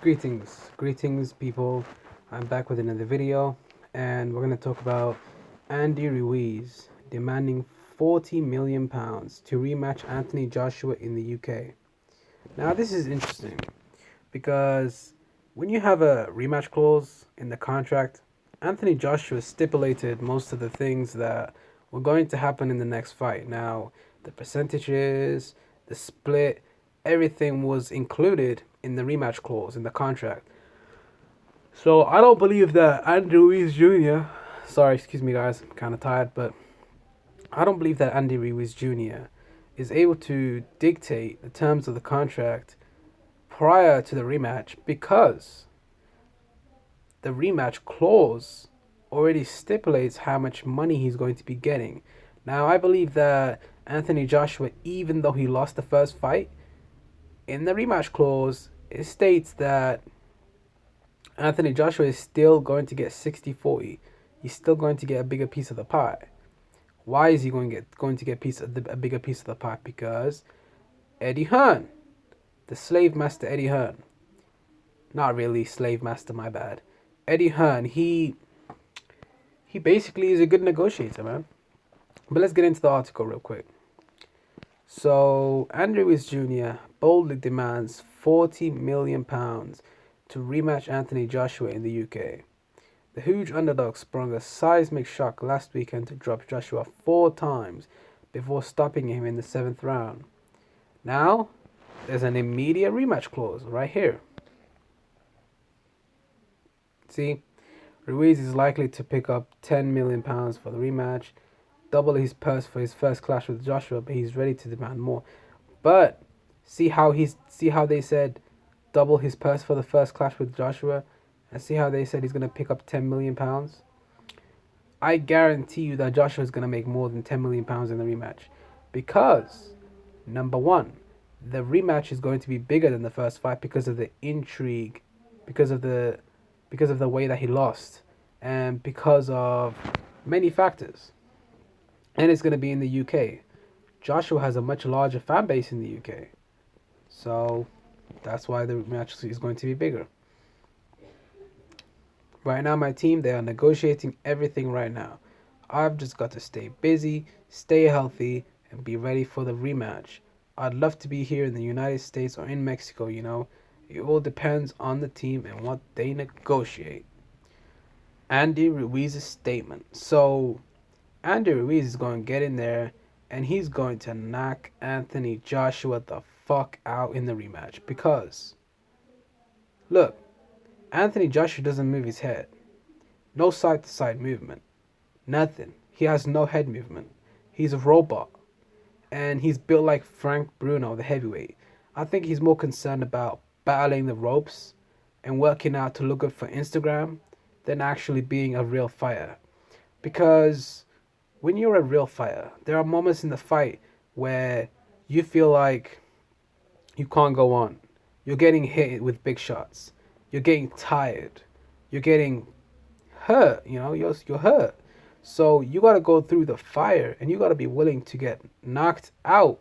Greetings, people. I'm back with another video, and we're going to talk about Andy Ruiz demanding £40 million to rematch Anthony Joshua in the UK. Now, this is interesting because when you have a rematch clause in the contract, Anthony Joshua stipulated most of the things that were going to happen in the next fight. Now, the percentages, the split, everything was included in the rematch clause in the contract. So I don't believe that Andy Ruiz Jr. Sorry, excuse me, guys. I'm kind of tired, but I don't believe that Andy Ruiz Jr. is able to dictate the terms of the contract prior to the rematch because the rematch clause already stipulates how much money he's going to be getting. Now, I believe that Anthony Joshua, even though he lost the first fight, in the rematch clause, it states that Anthony Joshua is still going to get 60-40. He's still going to get a bigger piece of the pie. Why is he going to get a bigger piece of the pie? Because Eddie Hearn, the slave master Eddie Hearn, not really slave master, my bad. Eddie Hearn, he basically is a good negotiator, man. But let's get into the article real quick. So Andrew Ruiz Jr. boldly demands £40 million to rematch Anthony Joshua in the UK. The huge underdog sprung a seismic shock last weekend to drop Joshua 4 times before stopping him in the 7th round. Now, there's an immediate rematch clause right here. See, Ruiz is likely to pick up £10 million for the rematch, double his purse for his first clash with Joshua, but he's ready to demand more. But see how they said double his purse for the first clash with Joshua, and see how they said he's gonna pick up £10 million. I guarantee you that Joshua is gonna make more than £10 million in the rematch, because number one, the rematch is going to be bigger than the first fight because of the intrigue, because of the way that he lost, and because of many factors. And it's going to be in the UK. Joshua has a much larger fan base in the UK. So that's why the match is going to be bigger. Right now, my team, they are negotiating everything right now. I've just got to stay busy, stay healthy, and be ready for the rematch. I'd love to be here in the United States or in Mexico, you know. It all depends on the team and what they negotiate. Andy Ruiz's statement. So Andy Ruiz is going to get in there and he's going to knock Anthony Joshua the fuck out in the rematch. Because, look, Anthony Joshua doesn't move his head. No side to side movement. Nothing. He has no head movement. He's a robot. And he's built like Frank Bruno, the heavyweight. I think he's more concerned about battling the ropes and working out to look good for Instagram than actually being a real fighter. Because when you're a real fighter, there are moments in the fight where you feel like you can't go on. You're getting hit with big shots. You're getting tired. You're getting hurt. You know, you're hurt. So you got to go through the fire, and you got to be willing to get knocked out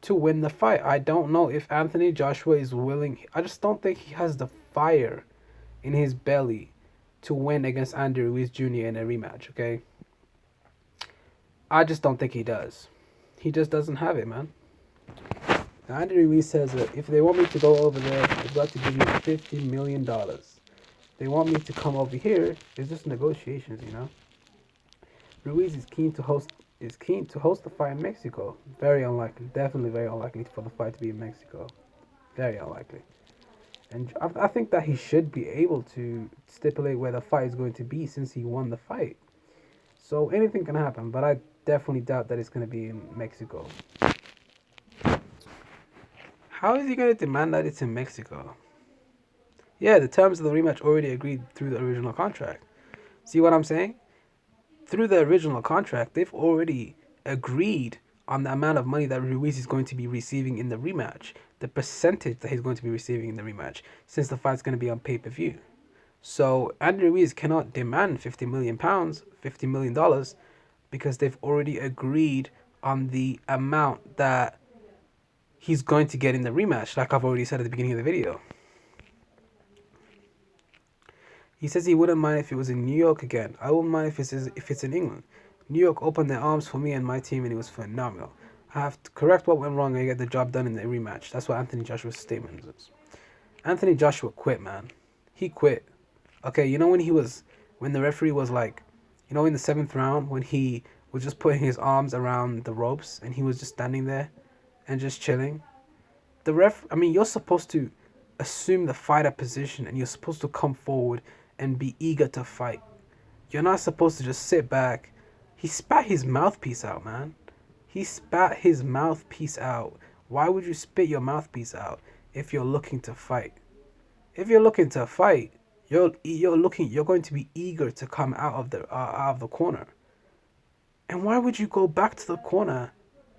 to win the fight. I don't know if Anthony Joshua is willing. I just don't think he has the fire in his belly to win against Andy Ruiz Jr. in a rematch, okay? I just don't think he does. He just doesn't have it, man. Now, Andy Ruiz says that if they want me to go over there, they've got to give me $50 million. They want me to come over here. It's just negotiations, you know. Ruiz is keen to host the fight in Mexico. Very unlikely, definitely very unlikely for the fight to be in Mexico. Very unlikely. And I think that he should be able to stipulate where the fight is going to be since he won the fight. So anything can happen, but I definitely doubt that it's going to be in Mexico. How is he going to demand that it's in Mexico? Yeah, the terms of the rematch already agreed through the original contract. See what I'm saying? Through the original contract, they've already agreed on the amount of money that Ruiz is going to be receiving in the rematch, the percentage that he's going to be receiving in the rematch, since the fight's going to be on pay-per-view. So Andy Ruiz cannot demand $50 million, because they've already agreed on the amount that he's going to get in the rematch, like I've already said at the beginning of the video. He says he wouldn't mind if it was in New York again. I wouldn't mind if it's in England. New York opened their arms for me and my team, and it was phenomenal. I have to correct what went wrong and get the job done in the rematch. That's what Anthony Joshua's statement is. Anthony Joshua quit, man. He quit. Okay, you know when the referee was like, in the seventh round when he was just putting his arms around the ropes and he was just standing there and just chilling. You're supposed to assume the fighter position and you're supposed to come forward and be eager to fight. You're not supposed to just sit back. He spat his mouthpiece out, man. He spat his mouthpiece out. Why would you spit your mouthpiece out if you're looking to fight? If you're looking to fight, you're going to be eager to come out of the corner. And why would you go back to the corner?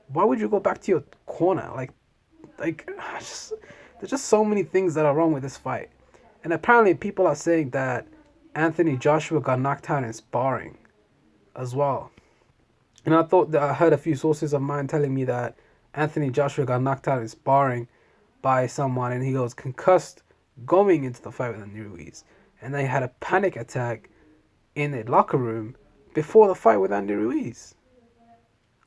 Why would you go back to your corner? There's just so many things that are wrong with this fight. And apparently people are saying that Anthony Joshua got knocked out in sparring as well. And I heard a few sources of mine telling me that Anthony Joshua got knocked out in sparring by someone and he was concussed going into the fight with Andy Ruiz. And they had a panic attack in the locker room before the fight with Andy Ruiz.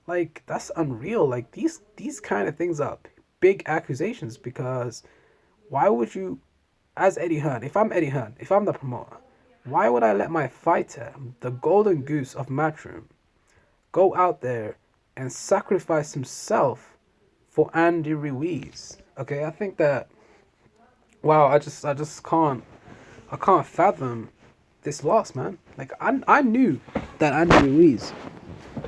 Like, that's unreal. Like, these kind of things are big accusations because why would you, as Eddie Hearn, if I'm the promoter, why would I let my fighter, the golden goose of Matchroom, go out there and sacrifice himself for Andy Ruiz? Okay, I think that, wow, I just can't fathom this loss, man. Like, I knew that Andy Ruiz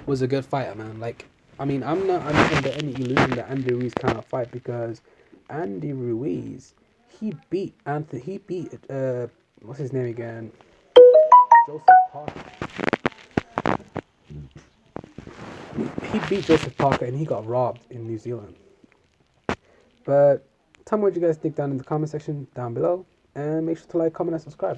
was a good fighter, man. Like, I'm not under any illusion that Andy Ruiz cannot fight because Andy Ruiz, he beat what's his name again? Joseph Parker. He beat Joseph Parker and he got robbed in New Zealand. But tell me what you guys think down in the comment section down below. And make sure to like, comment, and subscribe.